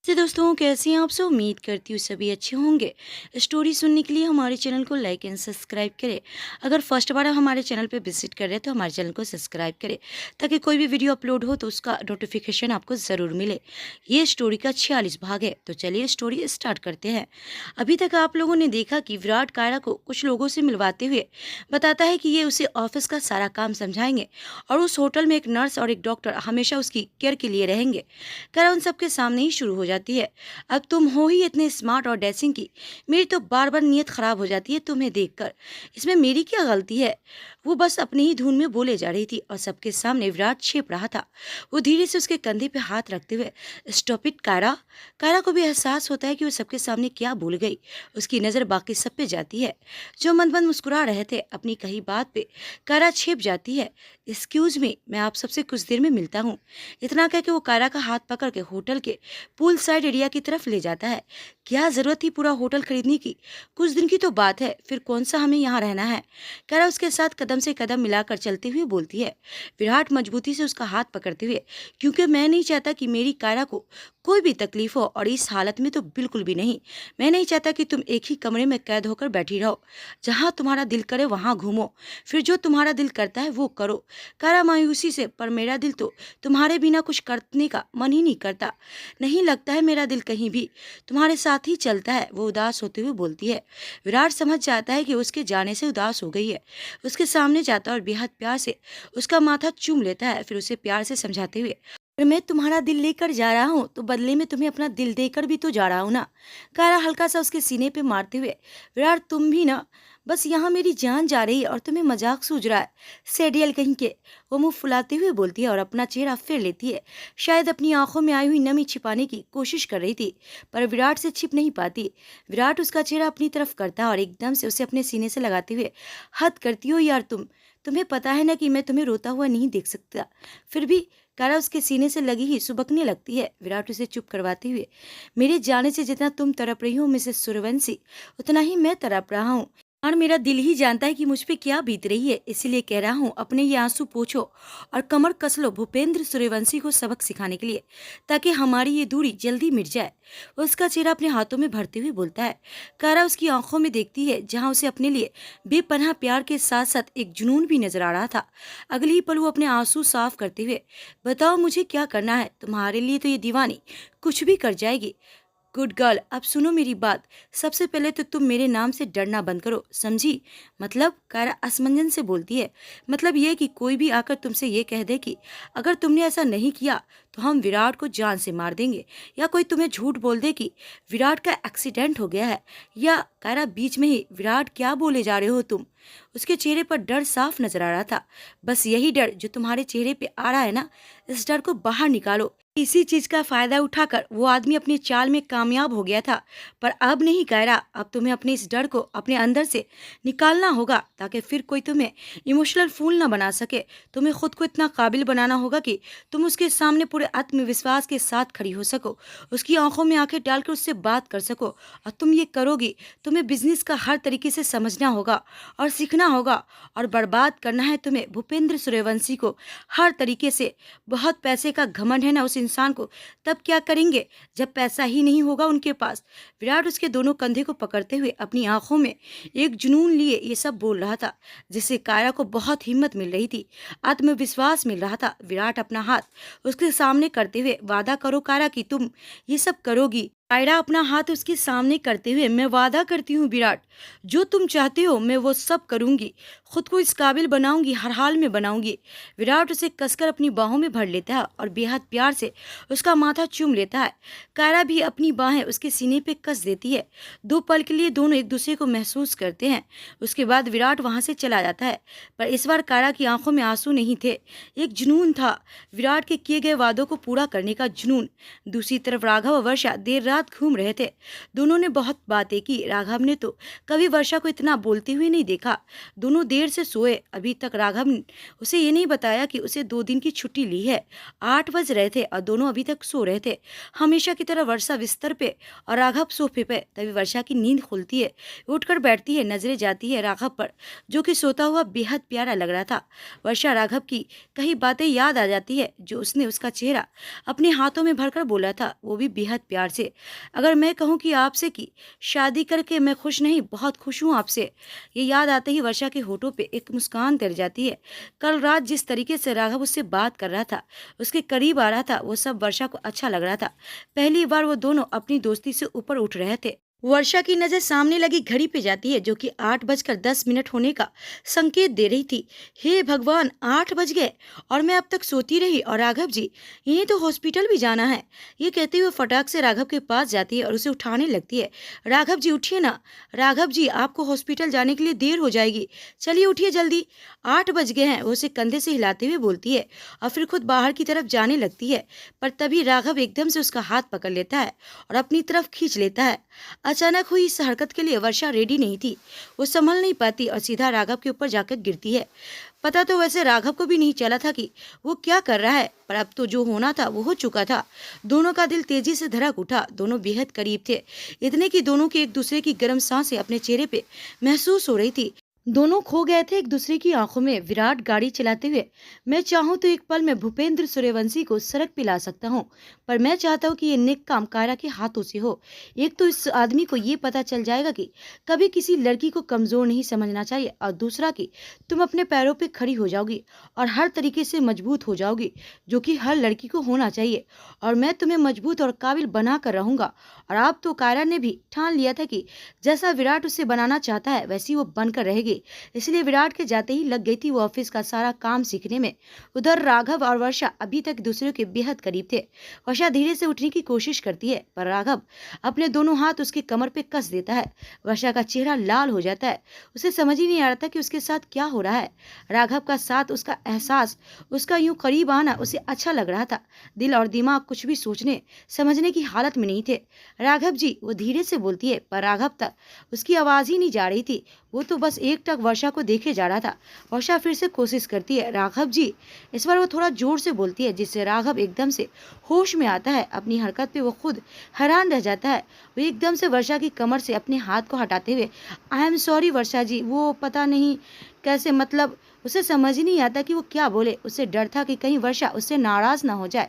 तो दोस्तों कैसे हैं आप सब। उम्मीद करती हूँ सभी अच्छे होंगे। स्टोरी सुनने के लिए हमारे चैनल को लाइक एंड सब्सक्राइब करें। अगर फर्स्ट बार आप हमारे चैनल पे विजिट कर रहे हैं तो हमारे चैनल को सब्सक्राइब करें ताकि कोई भी वीडियो अपलोड हो तो उसका नोटिफिकेशन आपको ज़रूर मिले। ये स्टोरी का 46 भाग है, तो चलिए स्टोरी स्टार्ट करते हैं। अभी तक आप लोगों ने देखा कि विराट कायरा को कुछ लोगों से मिलवाते हुए बताता है कि ये उसे ऑफिस का सारा काम समझाएंगे और उस होटल में एक नर्स और एक डॉक्टर हमेशा उसकी केयर के लिए रहेंगे। कायरा उन सबके सामने ही शुरू हो जाती है। अब तुम हो ही इतने स्मार्ट और डैशिंग की, मेरी तो बार बार नीयत खराब हो जाती है तुम्हें देखकर। इसमें मेरी क्या गलती है। वो बस अपनी ही धुन में बोले जा रही थी और सबके सामने विराट छिप रहा था। वो धीरे से उसके कंधे पे हाथ रखते हुए, स्टॉप इट कायरा। कायरा को भी एहसास होता है कि वो सबके सामने क्या भूल गई। उसकी नज़र बाकी सब पे जाती है जो मंद मंद मुस्कुरा रहे थे अपनी कही बात पे। कायरा छिप जाती है। एक्सक्यूज मी, मैं आप सबसे कुछ देर में मिलता हूँ। इतना कह के वो कायरा का हाथ पकड़ के होटल के पूल साइड एरिया की तरफ ले जाता है। क्या जरूरत थी पूरा होटल खरीदने की। कुछ दिन की तो बात है, फिर कौन सा हमें यहाँ रहना है। कायरा उसके साथ कदम से कदम मिलाकर चलते हुए बोलती है। विराट मजबूती से उसका हाथ पकड़ते हुए, क्योंकि मैं नहीं चाहता कि मेरी कायरा को कोई भी तकलीफ हो, और इस हालत में तो बिल्कुल भी नहीं। मैं नहीं चाहता कि तुम एक ही कमरे में कैद होकर बैठी रहो। जहाँ तुम्हारा दिल करे वहाँ घूमो, फिर जो तुम्हारा दिल करता है वो करो। कायरा मायूसी से, पर मेरा दिल तो तुम्हारे बिना कुछ करने का मन ही नहीं करता। नहीं लगता है मेरा दिल कहीं भी तुम्हारे साथ ही चलता है, वो उदास होते हुए बोलती है। विराट समझ जाता है कि उसके जाने से उदास हो गई है। उसके सामने जाता और बेहद प्यार से उसका माथा चूम लेता है, फिर उसे प्यार से समझाते हुए, अगर मैं तुम्हारा दिल लेकर जा रहा हूँ तो बदले में तुम्हें अपना दिल देकर भी तो जा रहा हूँ ना। कायरा हल्का सा उसके सीने पे मारते हुए, विराट तुम भी ना, बस यहाँ मेरी जान जा रही है और तुम्हें मजाक सूझ रहा है। सेडियल कहीं के, वो मुंह फुलाते हुए बोलती है और अपना चेहरा फेर लेती है। शायद अपनी आंखों में आई हुई नमी छिपाने की कोशिश कर रही थी, पर विराट से छिप नहीं पाती। विराट उसका चेहरा अपनी तरफ करता और एकदम से उसे अपने सीने से लगाते हुए, हद करती हो यार तुम्हें पता है ना कि मैं तुम्हें रोता हुआ नहीं देख सकता। फिर भी कायरा उसके सीने से लगी ही सुबकने लगती है। विराट उसे चुप करवाते हुए, मेरे जाने से जितना तुम तड़प रही हो मिसेस सूर्यवंशी, उतना ही मैं तड़प रहा हूँ। और मेरा दिल ही जानता है कि मुझ पे क्या बीत रही है, इसीलिए कह रहा हूँ अपने ये आंसू पोंछो और कमर कस लो भूपेंद्र सूर्यवंशी को सबक सिखाने के लिए, ताकि हमारी ये दूरी जल्दी मिट जाए। वो उसका चेहरा अपने हाथों में भरते हुए बोलता है। कायरा उसकी आंखों में देखती है, जहाँ उसे अपने लिए बेपनाह प्यार के साथ साथ एक जुनून भी नजर आ रहा था। अगली ही पल वो अपने आंसू साफ करते हुए, बताओ मुझे क्या करना है, तुम्हारे लिए तो ये दीवानी कुछ भी कर जाएगी। गुड गर्ल, अब सुनो मेरी बात। सबसे पहले तो तुम मेरे नाम से डरना बंद करो, समझी। मतलब, कायरा असमंजन से बोलती है। मतलब ये कि कोई भी आकर तुमसे ये कह दे कि अगर तुमने ऐसा नहीं किया तो हम विराट को जान से मार देंगे, या कोई तुम्हें झूठ बोल दे कि विराट का एक्सीडेंट हो गया है, या कायरा बीच में ही, विराट क्या बोले जा रहे हो तुम। उसके चेहरे पर डर साफ नजर आ रहा था। बस यही डर जो तुम्हारे चेहरे पे आ रहा है ना, इस डर को बाहर निकालो। इसी चीज का फायदा उठाकर वो आदमी अपनी चाल में कामयाब हो गया था, पर अब नहीं कायरा। अब तुम्हें अपने इस डर को अपने अंदर से निकालना होगा, ताकि फिर कोई तुम्हें इमोशनल फूल ना बना सके। तुम्हें खुद को इतना काबिल बनाना होगा कि तुम उसके सामने पूरे आत्मविश्वास के साथ खड़ी हो सको, उसकी आंखों में आंखें डालकर उससे बात कर सको। और तुम ये करोगी, तुम्हें बिजनेस का हर तरीके से समझना होगा और सीखना होगा, और बर्बाद करना है तुम्हें भूपेंद्र सूर्यवंशी को हर तरीके से। बहुत पैसे का घमंड है ना उस इंसान को, तब क्या करेंगे जब पैसा ही नहीं होगा उनके पास। विराट उसके दोनों कंधे को पकड़ते हुए अपनी आंखों में एक जुनून लिए ये सब बोल रहा था, जिससे कायरा को बहुत हिम्मत मिल रही थी, आत्मविश्वास मिल रहा था। विराट अपना हाथ उसके सामने करते हुए, वादा करो कायरा कि तुम ये सब करोगी। कायरा अपना हाथ उसके सामने करते हुए, मैं वादा करती हूँ विराट, जो तुम चाहते हो मैं वो सब करूंगी। खुद को इस काबिल बनाऊंगी, हर हाल में बनाऊंगी। विराट उसे कसकर अपनी बाहों में भर लेता है और बेहद प्यार से उसका माथा चूम लेता है। कायरा भी अपनी बाहें उसके सीने पे कस देती है। दो पल के लिए दोनों एक दूसरे को महसूस करते हैं। उसके बाद विराट वहां से चला जाता है, पर इस बार कायरा की आंखों में आंसू नहीं थे, एक जुनून था, विराट के किए गए वादों को पूरा करने का जुनून। दूसरी तरफ राघव और वर्षा देर रात साथ घूम रहे थे। दोनों ने बहुत बातें की। राघव ने तो कभी वर्षा को इतना बोलते हुए नहीं देखा। दोनों देर से सोए। अभी तक राघव ने उसे ये नहीं बताया कि उसे 2 दिन की छुट्टी ली है। 8 बज रहे थे और दोनों अभी तक सो रहे थे। हमेशा की तरह वर्षा बिस्तर पे और राघव सोफे पे। तभी वर्षा की नींद खुलती है, उठकर बैठती है, नजरें जाती है राघव पर, जो कि सोता हुआ बेहद प्यारा लग रहा था। वर्षा राघव की कई बातें याद आ जाती है जो उसने उसका चेहरा अपने हाथों में भरकर बोला था, वो भी बेहद प्यार से। अगर मैं कहूँ कि आपसे कि शादी करके मैं खुश नहीं, बहुत खुश हूँ आपसे। ये याद आते ही वर्षा के होठों पे एक मुस्कान तर जाती है। कल रात जिस तरीके से राघव उससे बात कर रहा था, उसके करीब आ रहा था, वो सब वर्षा को अच्छा लग रहा था। पहली बार वो दोनों अपनी दोस्ती से ऊपर उठ रहे थे। वर्षा की नजर सामने लगी घड़ी पे जाती है, जो कि 8:10 होने का संकेत दे रही थी। हे भगवान, 8 बज गए और मैं अब तक सोती रही। और राघव जी, इन्हें तो हॉस्पिटल भी जाना है। ये कहते हुए फटाक से राघव के पास जाती है और उसे उठाने लगती है। राघव जी उठिए ना। राघव जी, आपको हॉस्पिटल जाने के लिए देर हो जाएगी, चलिए उठिए जल्दी, 8 बज गए हैं। वो उसे कंधे से हिलाते हुए बोलती है और फिर खुद बाहर की तरफ जाने लगती है। पर तभी राघव एकदम से उसका हाथ पकड़ लेता है और अपनी तरफ खींच लेता है। अचानक हुई इस हरकत के लिए वर्षा रेडी नहीं थी। वो संभल नहीं पाती और सीधा राघव के ऊपर जाकर गिरती है। पता तो वैसे राघव को भी नहीं चला था कि वो क्या कर रहा है, पर अब तो जो होना था वो हो चुका था। दोनों का दिल तेजी से धड़क उठा। दोनों बेहद करीब थे, इतने कि दोनों की एक दूसरे की गर्म सांसें अपने चेहरे पे महसूस हो रही थी। दोनों खो गए थे एक दूसरे की आंखों में। विराट गाड़ी चलाते हुए, मैं चाहूं तो एक पल में भूपेंद्र सूर्यवंशी को सड़क पिला सकता हूं, पर मैं चाहता हूं कि ये नेक काम कायरा के हाथों से हो। एक तो इस आदमी को ये पता चल जाएगा कि कभी किसी लड़की को कमजोर नहीं समझना चाहिए, और दूसरा कि तुम अपने पैरों पे खड़ी हो जाओगी और हर तरीके से मजबूत हो जाओगी, जो कि हर लड़की को होना चाहिए। और मैं तुम्हें मजबूत और काबिल बना कर रहूंगा। और अब तो कायरा ने भी ठान लिया था कि जैसा विराट उसे बनाना चाहता है वैसी वो बनकर रहेगी। इसलिए विराट के जाते ही लग गई थी वो ऑफिस का सारा काम सीखने में। उधर राघव और वर्षा अभी तक दूसरे के बेहद करीब थे। वर्षा धीरे से उठने की कोशिश करती है, पर राघव अपने दोनों हाथ उसकी कमर पे कस देता है। वर्षा का चेहरा लाल हो जाता है। उसे समझ ही नहीं आ रहा था कि उसके साथ क्या हो रहा है। राघव का साथ, उसका एहसास, उसका यूं करीब आना उसे अच्छा लग रहा था। दिल और दिमाग कुछ भी सोचने समझने की हालत में नहीं थे। राघव जी, वो धीरे से बोलती है, पर राघव तक उसकी आवाज ही नहीं जा रही थी। वो तो बस एकटक वर्षा को देखे जा रहा था। वर्षा फिर से कोशिश करती है, राघव जी। इस बार वो थोड़ा जोर से बोलती है, जिससे राघव एकदम से होश में आता है। अपनी हरकत पे वो खुद हैरान रह जाता है। वो एकदम से वर्षा की कमर से अपने हाथ को हटाते हुए, आई एम सॉरी वर्षा जी, वो पता नहीं कैसे, मतलब उसे समझ ही नहीं आता कि वो क्या बोले। उसे डर था कि कहीं वर्षा उससे नाराज ना हो जाए।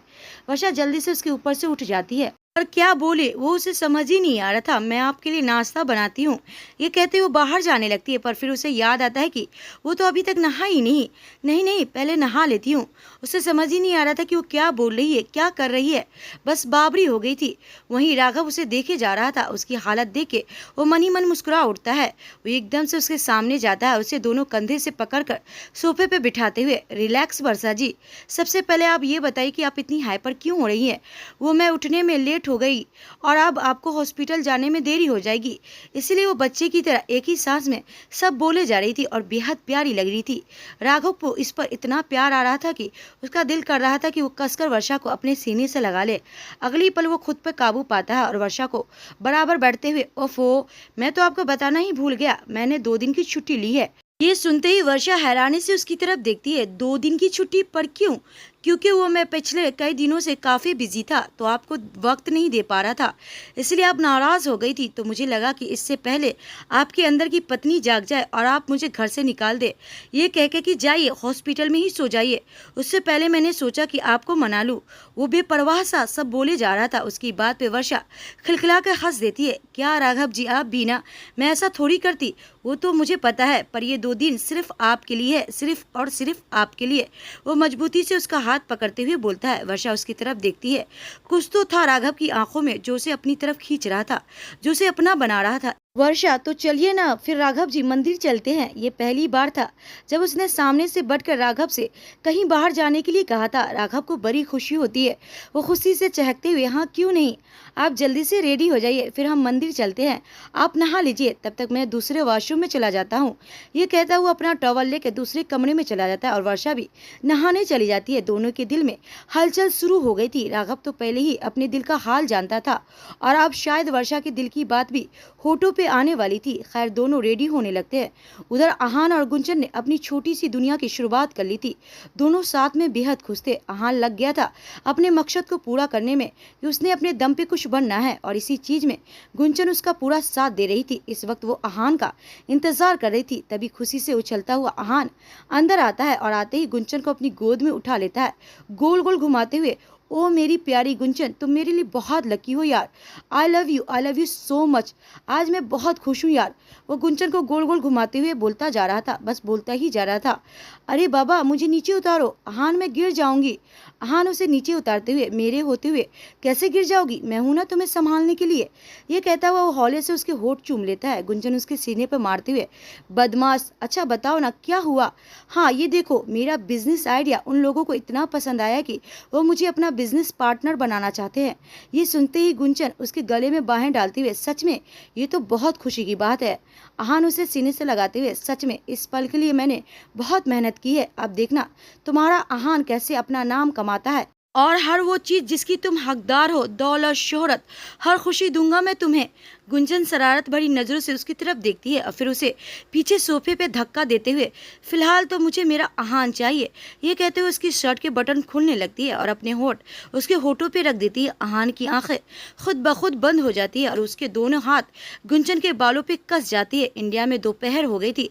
वर्षा जल्दी से उसके ऊपर से उठ जाती है, पर क्या बोले वो उसे समझ ही नहीं आ रहा था। मैं आपके लिए नाश्ता बनाती हूँ, ये कहते वो बाहर जाने लगती है, पर फिर उसे याद आता है कि वो तो अभी तक नहा ही नहीं। नहीं नहीं, पहले नहा लेती हूँ। उसे समझ ही नहीं आ रहा था कि वो क्या बोल रही है, क्या कर रही है, बस बाबरी हो गई थी। वहीं राघव उसे देखे जा रहा था। उसकी हालत देख के वो मन ही मन मुस्कुरा उठता है। वो एकदम से उसके सामने जाता है, उसे दोनों कंधे से पकड़कर सोफे पे बिठाते हुए, रिलैक्स वर्षा जी, सबसे पहले आप ये बताइए कि आप इतनी हाइपर क्यों हो रही हैं। वो मैं उठने में लेट हो गई और अब आपको हॉस्पिटल जाने में देरी हो जाएगी। इसलिए वो बच्चे की तरह एक ही सांस में सब बोले जा रही थी और बेहद प्यारी लग रही थी। राघव को इस पर इतना प्यार आ रहा था कि उसका दिल कर रहा था कि वो कसकर वर्षा को अपने सीने से लगा ले। अगली पल वो खुद पर काबू पाता है और वर्षा को बराबर बैठते हुए, ओफो, मैं तो आपको बताना ही भूल गया, मैंने 2 दिन की छुट्टी ली है। ये सुनते ही वर्षा हैरानी से उसकी तरफ देखती है। 2 दिन की छुट्टी, पर क्यों? क्योंकि वो मैं पिछले कई दिनों से काफ़ी बिजी था, तो आपको वक्त नहीं दे पा रहा था, इसलिए आप नाराज़ हो गई थी। तो मुझे लगा कि इससे पहले आपके अंदर की पत्नी जाग जाए और आप मुझे घर से निकाल दे, ये कह के कि जाइए हॉस्पिटल में ही सो जाइए। उससे पहले मैंने सोचा कि आपको मना लूँ। वो बेपरवाह सा सब बोले जा रहा था। उसकी बात पे वर्षा खिलखिला कर हंस देती है। क्या राघव जी, आप भी ना, मैं ऐसा थोड़ी करती, वो तो मुझे पता है, पर ये 2 दिन सिर्फ आपके लिए है, सिर्फ और सिर्फ आपके लिए। वो मजबूती से उसका हाथ पकड़ते हुए बोलता है। वर्षा उसकी तरफ देखती है। कुछ तो था राघव की आंखों में जो उसे अपनी तरफ खींच रहा था, जो उसे अपना बना रहा था। वर्षा, तो चलिए ना फिर राघव जी मंदिर चलते हैं। ये पहली बार था जब उसने सामने से बढ़कर राघव से कहीं बाहर जाने के लिए कहा था। राघव को बड़ी खुशी होती है। वो खुशी से चहकते हुए, हाँ क्यों नहीं, आप जल्दी से रेडी हो जाइए, फिर हम मंदिर चलते हैं। आप नहा लीजिए, तब तक मैं दूसरे वॉशरूम में चला जाता हूँ। ये कहता हुआ अपना टॉवल लेकर दूसरे कमरे में चला जाता है और वर्षा भी नहाने चली जाती है। दोनों के दिल में हलचल शुरू हो गई थी। राघव तो पहले ही अपने दिल का हाल जानता था और अब शायद वर्षा के दिल की बात भी होठों पे आने वाली थी। खैर, दोनों रेडी होने लगते हैं। उधर आहान और गुंजन ने अपनी छोटी सी दुनिया की शुरुआत कर ली थी। दोनों साथ में बेहद खुश थे। आहान लग गया था अपने मकसद को पूरा करने में कि उसने अपने दम पे कुछ बनना है और इसी चीज में गुंजन उसका पूरा साथ दे रही थी। इस वक्त वो आहान का इंतजार कर रही थी। तभी खुशी से उछलता हुआ आहान अंदर आता है और आते ही गुंजन को अपनी गोद में उठा लेता है, गोल गोल घुमाते हुए। ओ मेरी प्यारी गुंजन, तुम मेरे लिए बहुत लकी हो यार। I love you so much. आज मैं बहुत खुश हूँ यार। वो गुंजन को गोल गोल घुमाते हुए बोलता जा रहा था, बस बोलता ही जा रहा था। अरे बाबा, मुझे नीचे उतारो, आहान मैं गिर जाऊंगी। आहान उसे नीचे उतारते हुए, मेरे होते हुए कैसे गिर जाओगी, मैं हूं ना तुम्हें संभालने के लिए। ये कहता हुआ वो हौले से उसके होठ चूम लेता है। गुंजन उसके सीने पर मारते हुए, बदमाश, अच्छा बताओ ना क्या हुआ। हाँ ये देखो, मेरा बिजनेस आइडिया उन लोगों को इतना पसंद आया कि वो मुझे अपना बिजनेस पार्टनर बनाना चाहते हैं। ये सुनते ही गुंजन उसके गले में बाहें डालते हुए, सच में ये तो बहुत खुशी की बात है। आहान उसे सीने से लगाते हुए, सच में इस पल के लिए मैंने बहुत मेहनत की है। अब देखना तुम्हारा आहान कैसे अपना नाम कमाता है और हर वो चीज जिसकी तुम हकदार हो, दौलत, शोहरत, हर खुशी दूंगा मैं तुम्हें। गुंजन शरारत भरी नजरों से उसकी तरफ देखती है और फिर उसे पीछे सोफे पे धक्का देते हुए, फिलहाल तो मुझे मेरा आहान चाहिए। ये कहते हुए उसकी शर्ट के बटन खुलने लगती है और अपने होठ उसके होठों पे रख देती है। आहान की आंखें खुद ब खुद बंद हो जाती है और उसके दोनों हाथ गुंजन के बालों पे कस जाती है। इंडिया में दोपहर हो गई थी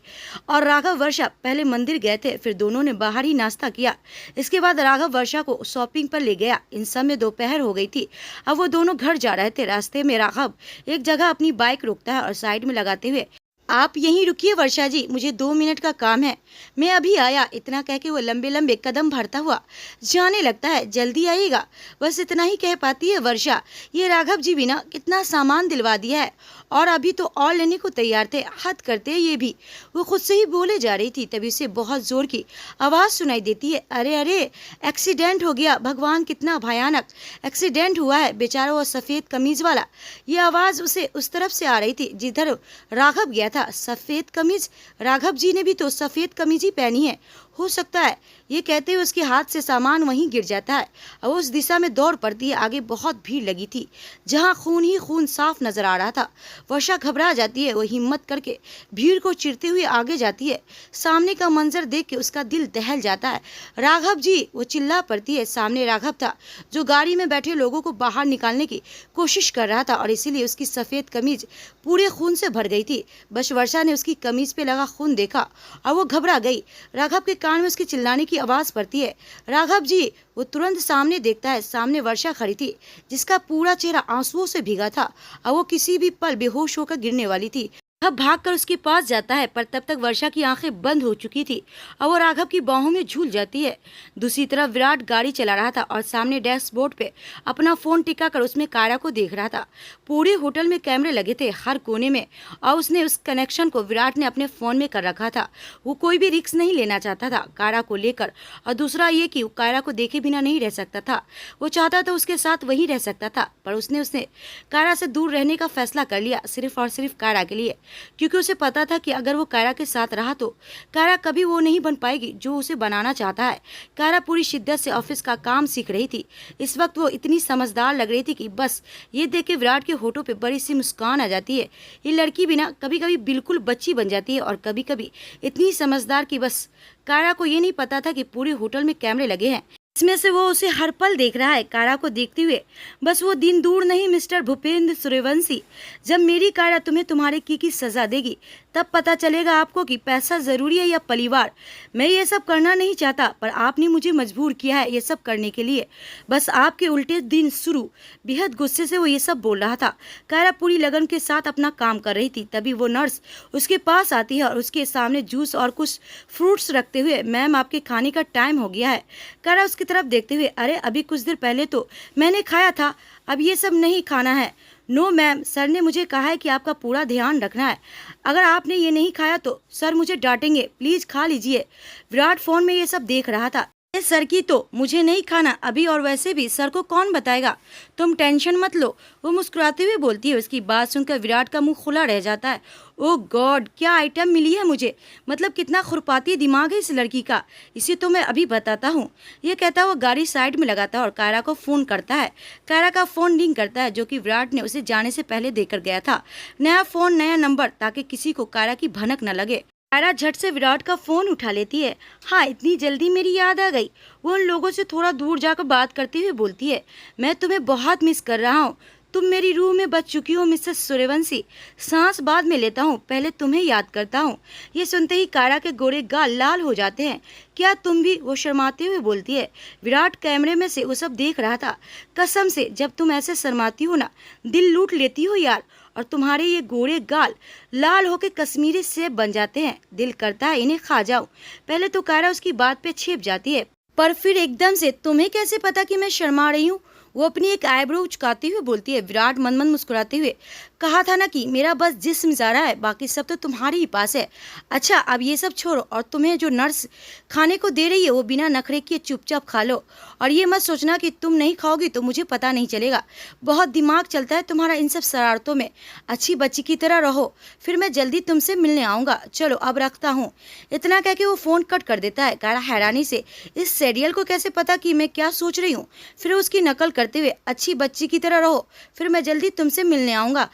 और राघव वर्षा पहले मंदिर गए थे, फिर दोनों ने बाहर ही नाश्ता किया। इसके बाद राघव वर्षा को शॉपिंग पर ले गया। इन सब में दोपहर हो गई थी। अब वो दोनों घर जा रहे थे। रास्ते में राघव एक जगह अपनी बाइक रोकता है और साइड में लगाते हुए, आप यहीं रुकिए वर्षा जी, मुझे 2 मिनट का काम है, मैं अभी आया। इतना कह के वो लंबे लंबे कदम भरता हुआ जाने लगता है। जल्दी आइएगा, बस इतना ही कह पाती है वर्षा। ये राघव जी भी ना कितना सामान दिलवा दिया है और अभी तो और लेने को तैयार थे, हद करते हैं ये भी। वो खुद से ही बोले जा रही थी, तभी उसे बहुत जोर की आवाज़ सुनाई देती है, अरे अरे एक्सीडेंट हो गया, भगवान कितना भयानक एक्सीडेंट हुआ है, बेचारा वो सफ़ेद कमीज वाला। ये आवाज़ उसे उस तरफ से आ रही थी जिधर राघव गया था। सफ़ेद कमीज, राघव जी ने भी तो सफ़ेद कमीज ही पहनी है, हो सकता है। ये कहते हुए उसके हाथ से सामान वहीं गिर जाता है और उस दिशा में दौड़ पड़ती है। आगे बहुत भीड़ लगी थी जहां खून ही खून साफ नजर आ रहा था। वर्षा घबरा जाती है। वो हिम्मत करके भीड़ को चिरते हुए आगे जाती है। सामने का मंजर देख के उसका दिल दहल जाता है। राघव जी, वो चिल्ला पड़ती है। सामने राघव था जो गाड़ी में बैठे लोगों को बाहर निकालने की कोशिश कर रहा था और इसीलिए उसकी सफ़ेद कमीज पूरे खून से भर गई थी। बस वर्षा ने उसकी कमीज पे लगा खून देखा और वो घबरा गई। राघव के कान में उसके चिल्लाने की आवाज़ पड़ती है, राघव जी। वो तुरंत सामने देखता है। सामने वर्षा खड़ी थी जिसका पूरा चेहरा आंसुओं से भीगा था और वो किसी भी पल बेहोश होकर गिरने वाली थी। अब भागकर उसके पास जाता है, पर तब तक वर्षा की आंखें बंद हो चुकी थी और वो राघव की बाहों में झूल जाती है। दूसरी तरफ विराट गाड़ी चला रहा था और सामने डैशबोर्ड पे अपना फोन टिका कर उसमें कायरा को देख रहा था। पूरे होटल में कैमरे लगे थे हर कोने में और उसने उस कनेक्शन को विराट ने अपने फोन में कर रखा था। वो कोई भी रिस्क नहीं लेना चाहता था कायरा को लेकर, और दूसरा ये कि वो कायरा को देखे बिना नहीं रह सकता था। वो चाहता था उसके साथ वही रह सकता था, पर उसने कायरा से दूर रहने का फैसला कर लिया, सिर्फ और सिर्फ कायरा के लिए। क्योंकि उसे पता था कि अगर वो कायरा के साथ रहा तो कायरा कभी वो नहीं बन पाएगी जो उसे बनाना चाहता है। कायरा पूरी शिद्दत से ऑफिस का काम सीख रही थी। इस वक्त वो इतनी समझदार लग रही थी कि बस ये देख के विराट के होठों पे बड़ी सी मुस्कान आ जाती है। ये लड़की भी ना कभी कभी बिल्कुल बच्ची बन जाती है और कभी कभी इतनी समझदार कि बस कायरा को ये नहीं पता था कि पूरे होटल में कैमरे लगे हैं। इसमें से वो उसे हर पल देख रहा है। कायरा को देखते हुए, बस वो दिन दूर नहीं मिस्टर भूपेंद्र सूर्यवंशी, जब मेरी कायरा तुम्हें तुम्हारे की सजा देगी तब पता चलेगा आपको कि पैसा जरूरी है या परिवार। मैं ये सब करना नहीं चाहता, पर आपने मुझे मजबूर किया है ये सब करने के लिए। बस आपके उल्टे दिन शुरू। बेहद गुस्से से वो ये सब बोल रहा था। कायरा पूरी लगन के साथ अपना काम कर रही थी। तभी वो नर्स उसके पास आती है और उसके सामने जूस और कुछ फ्रूट्स रखते हुए, मैम आपके खाने का टाइम हो गया है। कायरा उसकी तरफ देखते हुए, अरे अभी कुछ देर पहले तो मैंने खाया था, अब ये सब नहीं खाना है। नो मैम, सर ने मुझे कहा है कि आपका पूरा ध्यान रखना है। अगर आपने ये नहीं खाया तो सर मुझे डांटेंगे। प्लीज खा लीजिए। विराट फोन में ये सब देख रहा था। "ए, सर की तो मुझे नहीं खाना अभी, और वैसे भी सर को कौन बताएगा। तुम टेंशन मत लो", वो मुस्कुराते हुए बोलती है। उसकी बात सुनकर विराट का मुंह खुला रह जाता है। ओह गॉड, क्या आइटम मिली है मुझे। मतलब कितना खुरपाती दिमाग है इस लड़की का। इसे तो मैं अभी बताता हूँ। ये कहता हुआ गाड़ी साइड में लगाता है और कायरा को फोन करता है। कायरा का फोन रिंग करता है, जो कि विराट ने उसे जाने से पहले देकर गया था। नया फोन, नया नंबर, ताकि किसी को कायरा की भनक न लगे। कायरा झट से विराट का फोन उठा लेती है। हाँ, इतनी जल्दी मेरी याद आ गई। वो उन लोगों से थोड़ा दूर जाकर बात करते हुए बोलती है, मैं तुम्हें बहुत मिस कर रहा हूँ। तुम मेरी रूह में बच चुकी हो मिसेस सूर्यवंशी। सांस बाद में लेता हूँ, पहले तुम्हें याद करता हूँ। ये सुनते ही कायरा के गोरे गाल लाल हो जाते हैं। क्या तुम भी, वो शर्माते हुए बोलती है। विराट कैमरे में से वो सब देख रहा था। कसम से, जब तुम ऐसे शर्माती हो ना, दिल लूट लेती हो यार। और तुम्हारे ये गोरे गाल लाल होके कश्मीरी सेब बन जाते हैं। दिल करता है इन्हें खा जाऊं। पहले तो कायरा उसकी बात पे छिप जाती है, पर फिर एकदम से, तुम्हें कैसे पता कि मैं शर्मा रही हूँ। वो अपनी एक आईब्रो उचकाते हुए बोलती है। विराट मन मन मुस्कुराते हुए, कहा था ना कि मेरा बस जिस्म जा रहा है, बाकी सब तो तुम्हारे ही पास है। अच्छा, अब ये सब छोड़ो और तुम्हें जो नर्स खाने को दे रही है वो बिना नखरे किए चुपचाप खा लो। और ये मत सोचना कि तुम नहीं खाओगी तो मुझे पता नहीं चलेगा। बहुत दिमाग चलता है तुम्हारा इन सब शरारतों में। अच्छी बच्ची की तरह रहो, फिर मैं जल्दी तुमसे मिलने आऊँगा। चलो अब रखता हूँ। इतना कह के वो फ़ोन कट कर देता है। कायरा हैरानी से, इस सीरियल को कैसे पता कि मैं क्या सोच रही हूँ। फिर उसकी नकल करते हुए, अच्छी बच्ची की तरह रहो, फिर मैं जल्दी तुमसे मिलने आऊँगा।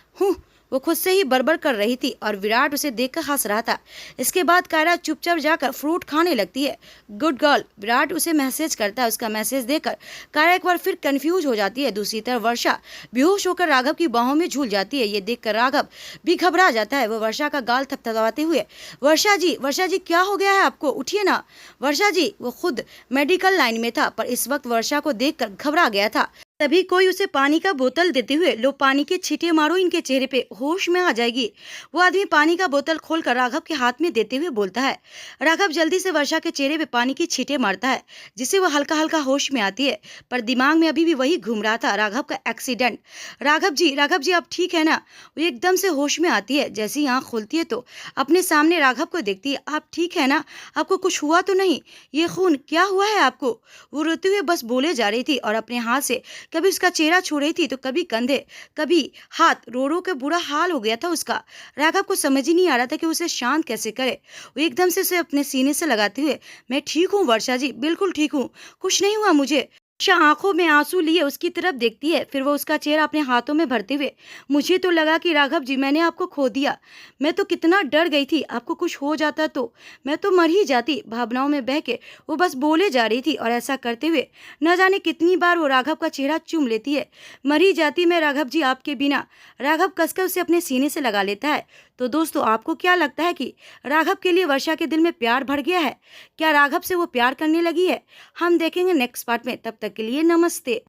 वो खुद से ही बड़बड़ कर रही थी और विराट उसे देखकर हंस रहा था। इसके बाद कायरा चुपचाप जाकर फ्रूट खाने लगती है। गुड गर्ल, विराट उसे मैसेज करता है। उसका मैसेज देखकर कायरा एक बार फिर कंफ्यूज हो जाती है। दूसरी तरफ वर्षा बेहोश होकर राघव की बाहों में झूल जाती है। ये देखकर राघव भी घबरा जाता है। वो वर्षा का गाल थपथपाते हुए, वर्षा जी क्या हो गया है आपको, उठिए ना। वर्षा जी, वो खुद मेडिकल लाइन में था, पर इस वक्त वर्षा को देखकर घबरा गया था। तभी कोई उसे पानी का बोतल देते हुए, लो पानी के छींटे मारो इनके चेहरे पे, होश में आ जाएगी। वो आदमी पानी का बोतल खोलकर राघव के हाथ में देते हुए बोलता है। राघव जल्दी से वर्षा के चेहरे पे पानी की छींटे मारता है, जिससे वो हल्का हल्का होश में आती है। पर दिमाग में अभी भी वही घूम रहा था, राघव का एक्सीडेंट। राघव जी आप ठीक है ना। वो एकदम से होश में आती है। जैसे ही आँख खोलती है तो अपने सामने राघव को देखती है। आप ठीक है ना, आपको कुछ हुआ तो नहीं। ये खून क्या हुआ है आपको। वो रोते हुए बस बोले जा रही थी और अपने हाथ से कभी उसका चेहरा छू रही थी तो कभी कंधे, कभी हाथ। रो रो के बुरा हाल हो गया था उसका। राघव को समझ ही नहीं आ रहा था कि उसे शांत कैसे करे। वो एकदम से उसे अपने सीने से लगाते हुए, मैं ठीक हूँ वर्षा जी, बिल्कुल ठीक हूँ, कुछ नहीं हुआ मुझे। वर्षा आंखों में आंसू लिए उसकी तरफ देखती है। फिर वो उसका चेहरा अपने हाथों में भरते हुए, मुझे तो लगा कि राघव जी मैंने आपको खो दिया। मैं तो कितना डर गई थी, आपको कुछ हो जाता तो मैं तो मर ही जाती। भावनाओं में बह के वो बस बोले जा रही थी और ऐसा करते हुए न जाने कितनी बार वो राघव का चेहरा चूम लेती है। मर ही जाती मैं राघव जी आपके बिना। राघव कसकर उसे अपने सीने से लगा लेता है। तो दोस्तों, आपको क्या लगता है कि राघव के लिए वर्षा के दिल में प्यार भर गया है? क्या राघव से वो प्यार करने लगी है? हम देखेंगे नेक्स्ट पार्ट में। तब तक के लिए नमस्ते।